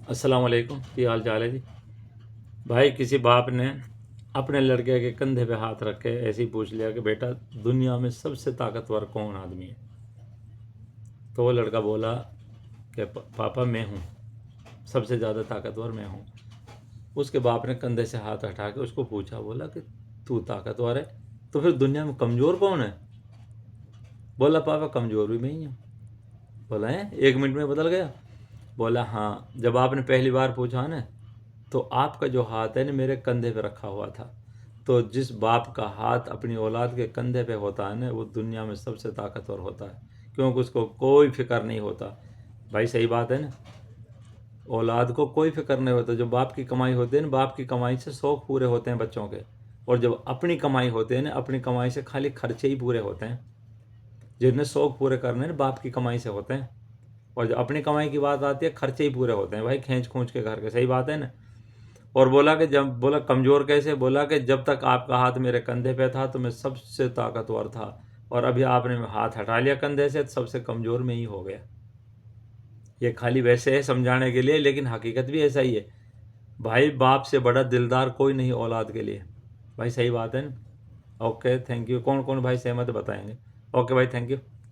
अस्सलाम वालेकुम, क्या हाल चाल है जी। भाई किसी बाप ने अपने लड़के के कंधे पे हाथ रख के ऐसे ही पूछ लिया कि बेटा दुनिया में सबसे ताकतवर कौन आदमी है। तो वो लड़का बोला कि पापा मैं हूँ, सबसे ज़्यादा ताकतवर मैं हूँ। उसके बाप ने कंधे से हाथ हटा के उसको पूछा, बोला कि तू ताकतवर है तो फिर दुनिया में कमज़ोर कौन है। बोला पापा कमज़ोर भी मैं ही हूँ। बोला है 1 मिनट में बदल गया। बोला हाँ, जब आपने पहली बार पूछा ना तो आपका जो हाथ है ना मेरे कंधे पे रखा हुआ था। तो जिस बाप का हाथ अपनी औलाद के कंधे पे होता है ना वो दुनिया में सबसे ताकतवर होता है, क्योंकि उसको कोई फिक्र नहीं होता। भाई सही बात है ना, औलाद को कोई फिक्र नहीं होता। जो बाप की कमाई होती है ना, बाप की कमाई से शौक पूरे होते हैं बच्चों के। और जब अपनी कमाई होते हैं ना, अपनी कमाई से खाली खर्चे ही पूरे होते हैं। जितने शौक पूरे करने ना बाप की कमाई से होते हैं। और जब अपनी कमाई की बात आती है खर्चे ही पूरे होते हैं भाई, खींच खूंच के घर के। सही बात है ना। और बोला कि जब, बोला कमज़ोर कैसे, बोला कि जब तक आपका हाथ मेरे कंधे पे था तो मैं सबसे ताकतवर था, और अभी आपने हाथ हटा लिया कंधे से तो सबसे कमज़ोर में ही हो गया। ये खाली वैसे है समझाने के लिए, लेकिन हकीकत भी ऐसा ही है। भाई बाप से बड़ा दिलदार कोई नहीं औलाद के लिए। भाई सही बात है ना। Okay thank you. कौन कौन भाई सहमत बताएंगे। ओके भाई थैंक यू।